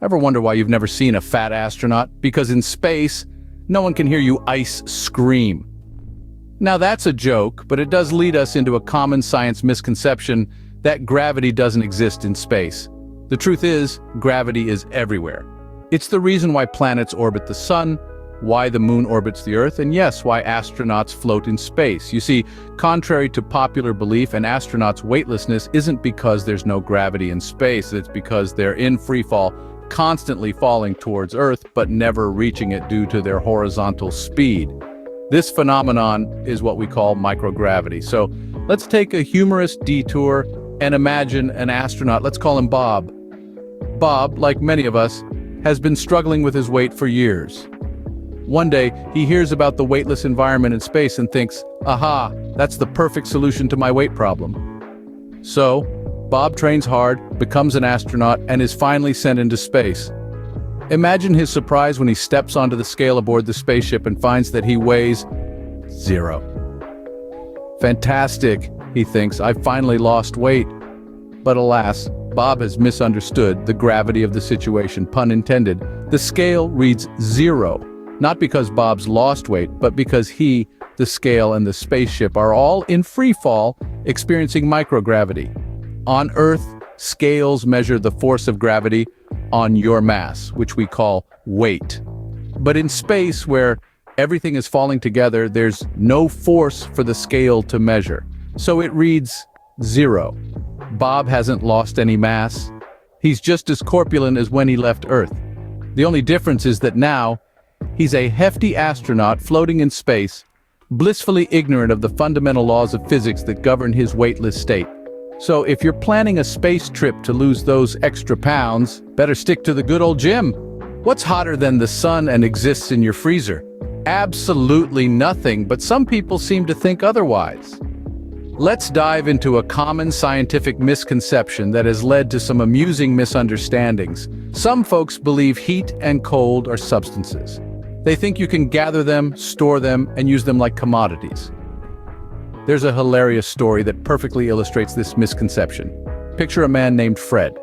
Ever wonder why you've never seen a fat astronaut? Because in space, no one can hear you ice scream. Now that's a joke, but it does lead us into a common science misconception that gravity doesn't exist in space. The truth is, gravity is everywhere. It's the reason why planets orbit the sun, why the moon orbits the Earth, and yes, why astronauts float in space. You see, contrary to popular belief, an astronaut's weightlessness isn't because there's no gravity in space, it's because they're in free fall, constantly falling towards Earth, but never reaching it due to their horizontal speed. This phenomenon is what we call microgravity. So let's take a humorous detour and imagine an astronaut. Let's call him Bob. Bob, like many of us, has been struggling with his weight for years. One day, he hears about the weightless environment in space and thinks, aha, that's the perfect solution to my weight problem. So, Bob trains hard, becomes an astronaut, and is finally sent into space. Imagine his surprise when he steps onto the scale aboard the spaceship and finds that he weighs 0. Fantastic, he thinks, I've finally lost weight. But alas, Bob has misunderstood the gravity of the situation, pun intended. The scale reads 0, not because Bob's lost weight, but because he, the scale, and the spaceship are all in free fall, experiencing microgravity. On Earth, scales measure the force of gravity on your mass, which we call weight. But in space, where everything is falling together, there's no force for the scale to measure. So it reads 0. Bob hasn't lost any mass. He's just as corpulent as when he left Earth. The only difference is that now, he's a hefty astronaut floating in space, blissfully ignorant of the fundamental laws of physics that govern his weightless state. So if you're planning a space trip to lose those extra pounds, better stick to the good old gym. What's hotter than the sun and exists in your freezer? Absolutely nothing, but some people seem to think otherwise. Let's dive into a common scientific misconception that has led to some amusing misunderstandings. Some folks believe heat and cold are substances. They think you can gather them, store them, and use them like commodities. There's a hilarious story that perfectly illustrates this misconception. Picture a man named Fred.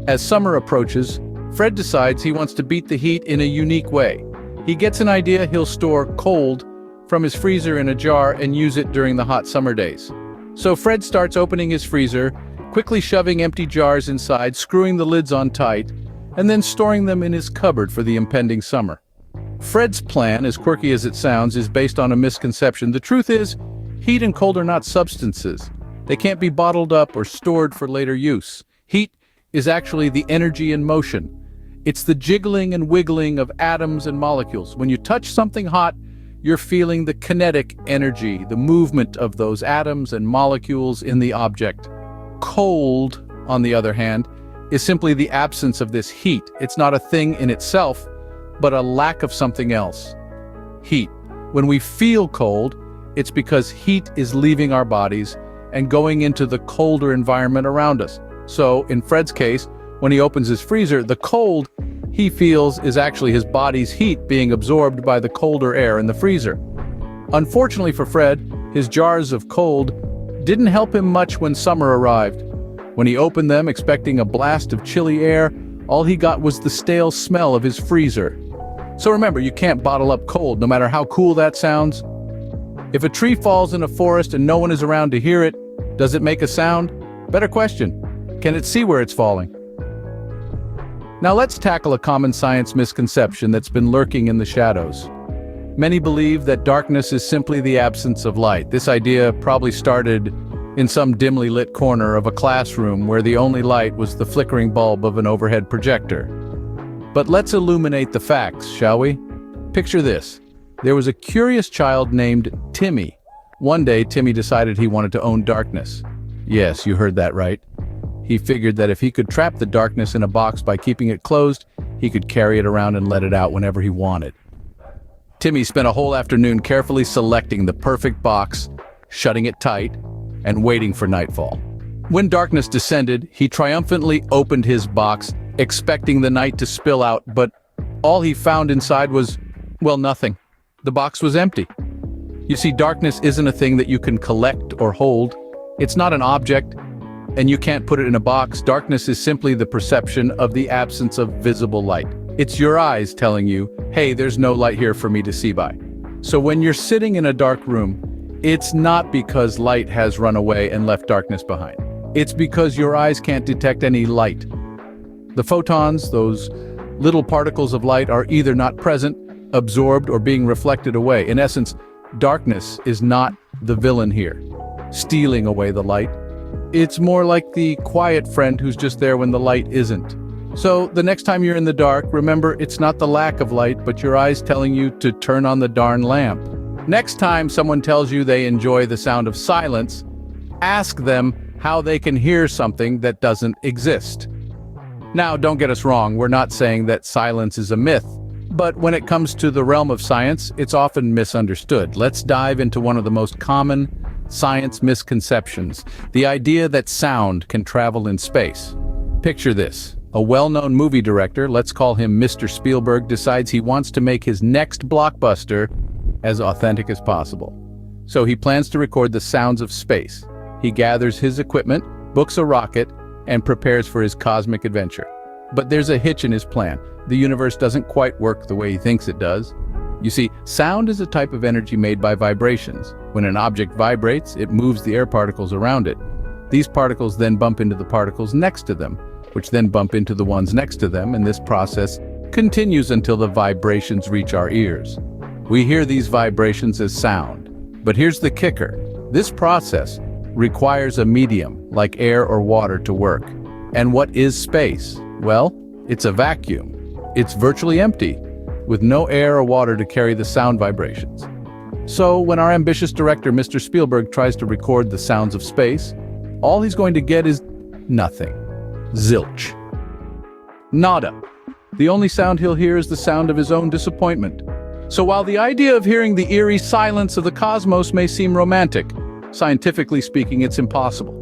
As summer approaches, Fred decides he wants to beat the heat in a unique way. He gets an idea he'll store cold from his freezer in a jar and use it during the hot summer days. So Fred starts opening his freezer, quickly shoving empty jars inside, screwing the lids on tight, and then storing them in his cupboard for the impending summer. Fred's plan, as quirky as it sounds, is based on a misconception. The truth is, heat and cold are not substances. They can't be bottled up or stored for later use. Heat is actually the energy in motion. It's the jiggling and wiggling of atoms and molecules. When you touch something hot, you're feeling the kinetic energy, the movement of those atoms and molecules in the object. Cold, on the other hand, is simply the absence of this heat. It's not a thing in itself, but a lack of something else. Heat. When we feel cold, it's because heat is leaving our bodies and going into the colder environment around us. So, in Fred's case, when he opens his freezer, the cold he feels is actually his body's heat being absorbed by the colder air in the freezer. Unfortunately for Fred, his jars of cold didn't help him much when summer arrived. When he opened them expecting a blast of chilly air, all he got was the stale smell of his freezer. So remember, you can't bottle up cold, no matter how cool that sounds. If a tree falls in a forest and no one is around to hear it, does it make a sound? Better question, can it see where it's falling? Now let's tackle a common science misconception that's been lurking in the shadows. Many believe that darkness is simply the absence of light. This idea probably started in some dimly lit corner of a classroom where the only light was the flickering bulb of an overhead projector. But let's illuminate the facts, shall we? Picture this. There was a curious child named Timmy. One day, Timmy decided he wanted to own darkness. Yes, you heard that right. He figured that if he could trap the darkness in a box by keeping it closed, he could carry it around and let it out whenever he wanted. Timmy spent a whole afternoon carefully selecting the perfect box, shutting it tight, and waiting for nightfall. When darkness descended, he triumphantly opened his box, expecting the night to spill out, but all he found inside was, well, nothing. The box was empty. You see, darkness isn't a thing that you can collect or hold. It's not an object. and you can't put it in a box. Darkness is simply the perception of the absence of visible light. It's your eyes telling you, hey, there's no light here for me to see by. So when you're sitting in a dark room, it's not because light has run away and left darkness behind. It's because your eyes can't detect any light. The photons, those little particles of light, are either not present, absorbed, or being reflected away. In essence, darkness is not the villain here, stealing away the light. It's more like the quiet friend who's just there when the light isn't. So the next time you're in the dark, remember it's not the lack of light, but your eyes telling you to turn on the darn lamp. Next time someone tells you they enjoy the sound of silence, ask them how they can hear something that doesn't exist. Now, don't get us wrong, we're not saying that silence is a myth, but when it comes to the realm of science, it's often misunderstood. Let's dive into one of the most common science misconceptions, the idea that sound can travel in space. Picture this. A well-known movie director, let's call him Mr. Spielberg, decides he wants to make his next blockbuster as authentic as possible. So he plans to record the sounds of space. He gathers his equipment, books a rocket, and prepares for his cosmic adventure. But there's a hitch in his plan. The universe doesn't quite work the way he thinks it does. You see, sound is a type of energy made by vibrations. When an object vibrates, it moves the air particles around it. These particles then bump into the particles next to them, which then bump into the ones next to them, and this process continues until the vibrations reach our ears. We hear these vibrations as sound. But here's the kicker. This process requires a medium, like air or water, to work. And what is space? Well, it's a vacuum. It's virtually empty, with no air or water to carry the sound vibrations. So when our ambitious director, Mr. Spielberg, tries to record the sounds of space, all he's going to get is nothing. Zilch. Nada. The only sound he'll hear is the sound of his own disappointment. So while the idea of hearing the eerie silence of the cosmos may seem romantic, scientifically speaking, it's impossible.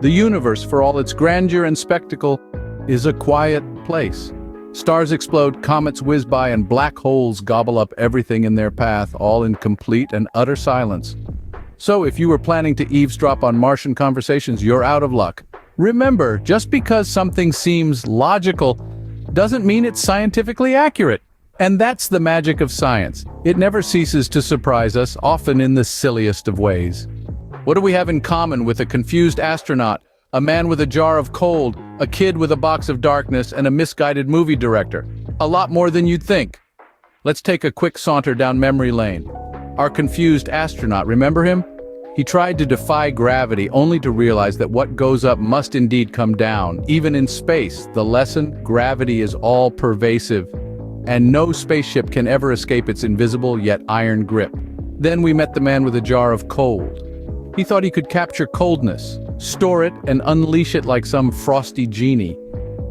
The universe, for all its grandeur and spectacle, is a quiet place. Stars explode, comets whiz by, and black holes gobble up everything in their path, all in complete and utter silence. So if you were planning to eavesdrop on Martian conversations, you're out of luck. Remember, just because something seems logical doesn't mean it's scientifically accurate. And that's the magic of science. It never ceases to surprise us, often in the silliest of ways. What do we have in common with a confused astronaut, a man with a jar of cold, a kid with a box of darkness, and a misguided movie director? A lot more than you'd think. Let's take a quick saunter down memory lane. Our confused astronaut, remember him? He tried to defy gravity only to realize that what goes up must indeed come down. Even in space, the lesson: gravity is all-pervasive, and no spaceship can ever escape its invisible yet iron grip. Then we met the man with a jar of cold. He thought he could capture coldness, store it, and unleash it like some frosty genie.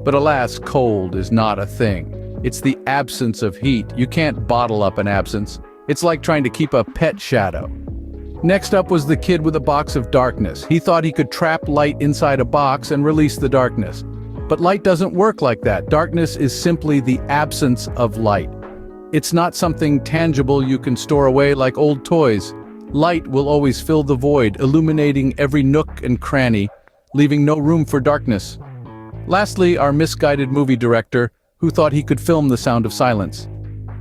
But alas, cold is not a thing. It's the absence of heat. You can't bottle up an absence. It's like trying to keep a pet shadow. Next up was the kid with a box of darkness. He thought he could trap light inside a box and release the darkness. But light doesn't work like that. Darkness is simply the absence of light. It's not something tangible you can store away like old toys. Light will always fill the void, illuminating every nook and cranny, leaving no room for darkness. Lastly, our misguided movie director, who thought he could film the sound of silence.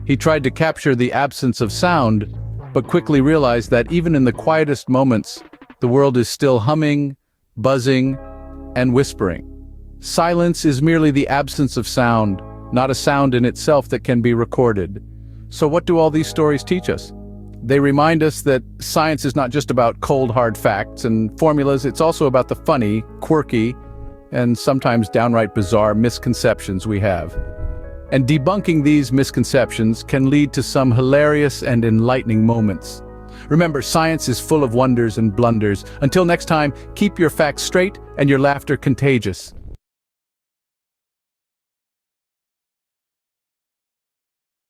He tried to capture the absence of sound, but quickly realized that even in the quietest moments, the world is still humming, buzzing, and whispering. Silence is merely the absence of sound, not a sound in itself that can be recorded. So what do all these stories teach us? They remind us that science is not just about cold, hard facts and formulas. It's also about the funny, quirky, and sometimes downright bizarre misconceptions we have. And debunking these misconceptions can lead to some hilarious and enlightening moments. Remember, science is full of wonders and blunders. Until next time, keep your facts straight and your laughter contagious.